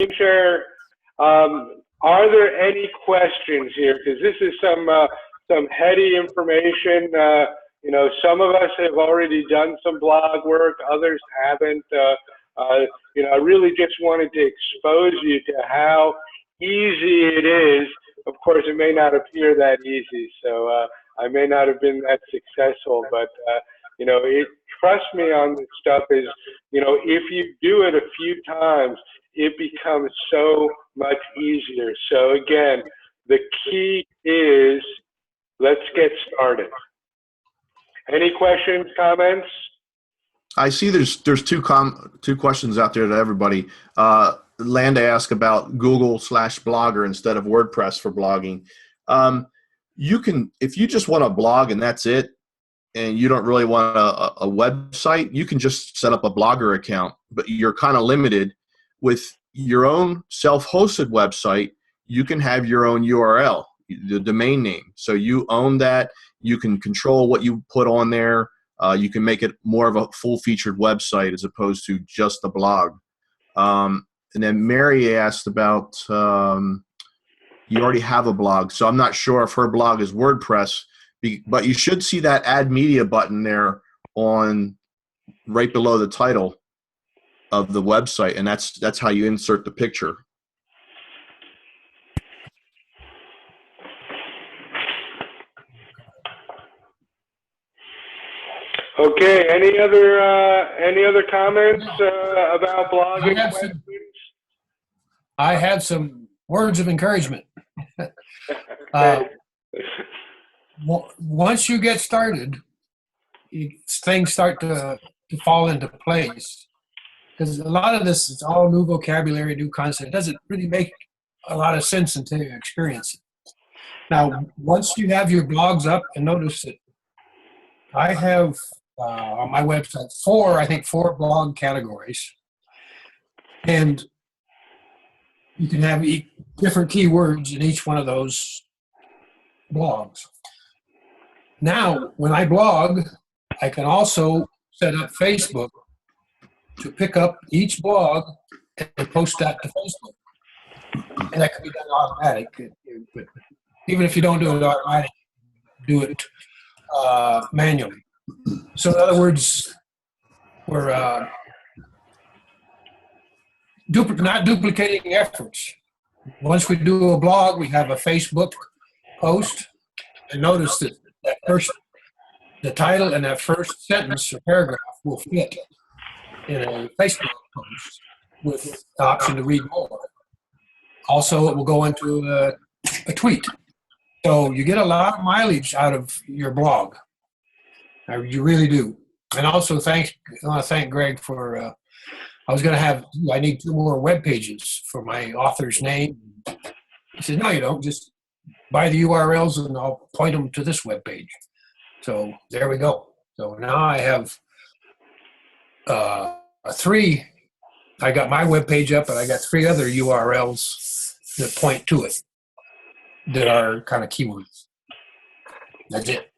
screen share. Are there any questions here? Because this is some heady information. You know, some of us have already done some blog work, others haven't. You know, I really just wanted to expose you to how easy it is. Of course, it may not appear that easy, so I may not have been that successful, but you know, trust me on this stuff is, you know, if you do it a few times, it becomes so much easier. So again, the key is, let's get started. Any questions, comments? I see there's two questions out there to everybody. Landa asked about Google/Blogger instead of WordPress for blogging. You can, if you just want to blog and that's it, and you don't really want a website, you can just set up a Blogger account, but you're kind of limited. With your own self-hosted website, you can have your own URL, the domain name. So you own that. You can control what you put on there. You can make it more of a full-featured website as opposed to just a blog. And then Mary asked about, you already have a blog, so I'm not sure if her blog is WordPress, but you should see that Add Media button there on right below the title of the website, and that's how you insert the picture. Okay. Any other comments about blogging? I have some words of encouragement. Once you get started, things start to fall into place. Because a lot of this is all new vocabulary, new concept. It doesn't really make a lot of sense until you experience it. Now, once you have your blogs up, and notice that I have on my website four blog categories. And you can have different keywords in each one of those blogs. Now, when I blog, I can also set up Facebook to pick up each blog and post that to Facebook. And that can be done automatic. But even if you don't do it automatic, do it manually. So in other words, we're not duplicating efforts. Once we do a blog, we have a Facebook post. And notice that the title and that first sentence or paragraph will fit in a Facebook post with the option to read more. Also, it will go into a tweet. So you get a lot of mileage out of your blog. You really do. And also, I want to thank Greg for, I need 2 more web pages for my author's name. He said, no, you don't. Just buy the URLs and I'll point them to this web page. So there we go. So now I have 3. I got my web page up, and I got 3 other URLs that point to it that are kind of keywords. That's it.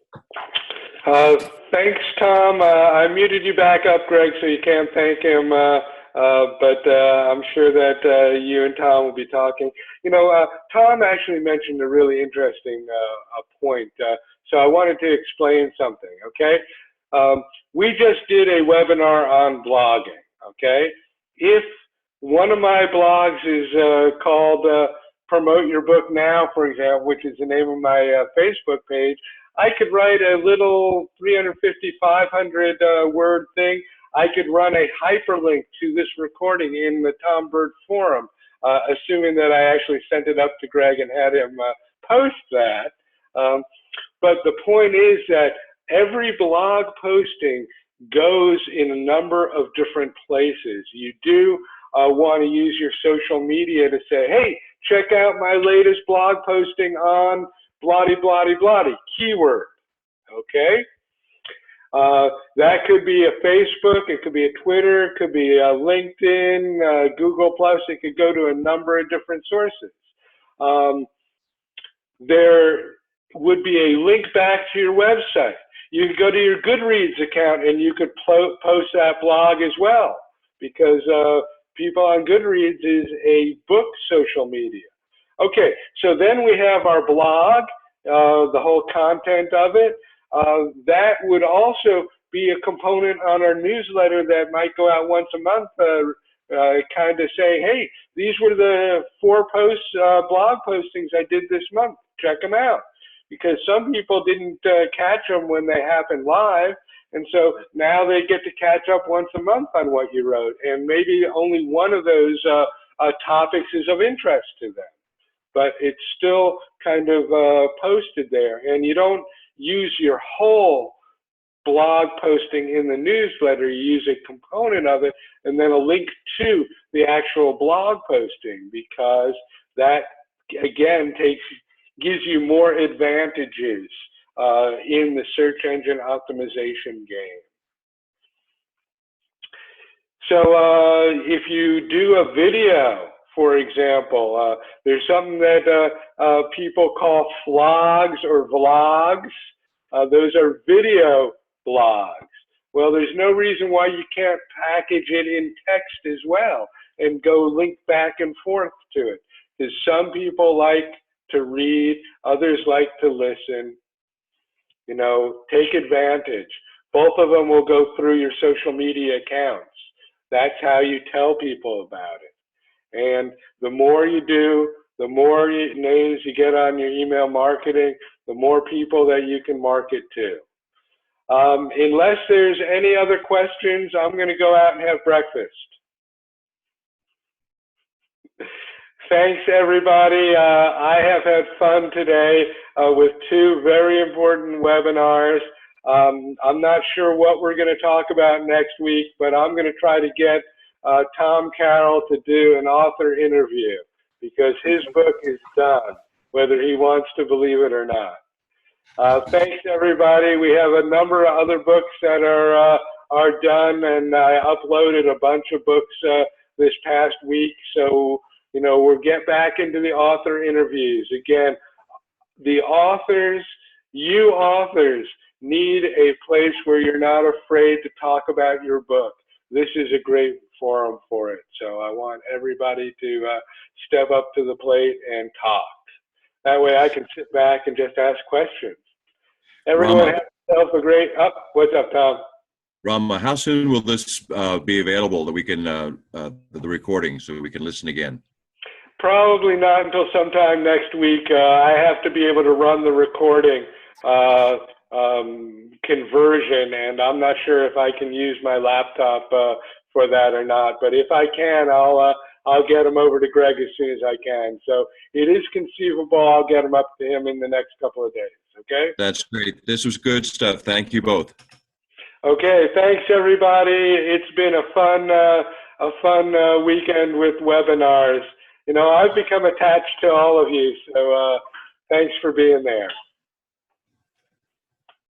Thanks, Tom. I muted you back up, Greg, so you can't thank him. But I'm sure that you and Tom will be talking. You know, Tom actually mentioned a really interesting point. So I wanted to explain something, okay? We just did a webinar on blogging, okay? If one of my blogs is called Promote Your Book Now, for example, which is the name of my Facebook page, I could write a little 350, 500 word thing. I could run a hyperlink to this recording in the Tom Bird forum, assuming that I actually sent it up to Greg and had him post that. But the point is that every blog posting goes in a number of different places. You do want to use your social media to say, hey, check out my latest blog posting on bloody, bloody, bloody, keyword, okay? That could be a Facebook, it could be a Twitter, it could be a LinkedIn, Google+, it could go to a number of different sources. There would be a link back to your website. You could go to your Goodreads account and you could post that blog as well, because people on Goodreads is a book social media. Okay, so then we have our blog, the whole content of it. That would also be a component on our newsletter that might go out once a month, kind of say, hey, these were the 4 posts, blog postings I did this month. Check them out. Because some people didn't catch them when they happened live. And so now they get to catch up once a month on what you wrote. And maybe only one of those topics is of interest to them. But it's still kind of posted there. And you don't use your whole blog posting in the newsletter. You use a component of it and then a link to the actual blog posting, because that, again, gives you more advantages in the search engine optimization game. So if you do a video, for example, there's something that people call vlogs or vlogs. Those are video blogs. Well, there's no reason why you can't package it in text as well and go link back and forth to it. Because some people like to read, others like to listen. You know, take advantage. Both of them will go through your social media accounts. That's how you tell people about it. And the more you do, the more names you get on your email marketing, the more people that you can market to. Unless there's any other questions, I'm going to go out and have breakfast. Thanks, everybody. I have had fun today with 2 very important webinars. I'm not sure what we're going to talk about next week, but I'm going to try to get Tom Carroll to do an author interview, because his book is done, whether he wants to believe it or not. Thanks, everybody. We have a number of other books that are done, and I uploaded a bunch of books this past week. So, you know, we'll get back into the author interviews. Again, the authors, you authors, need a place where you're not afraid to talk about your book. This is a great forum for it. So I want everybody to step up to the plate and talk. That way I can sit back and just ask questions. Everyone Rama, have yourself a great, what's up, Tom? Rama, how soon will this be available that we can, the recording, so we can listen again? Probably not until sometime next week. I have to be able to run the recording conversion, and I'm not sure if I can use my laptop for that or not. But if I can, I'll get them over to Greg as soon as I can. So it is conceivable I'll get them up to him in the next couple of days. Okay. That's great. This was good stuff. Thank you both. Okay. Thanks, everybody. It's been a fun weekend with webinars. You know, I've become attached to all of you. So thanks for being there.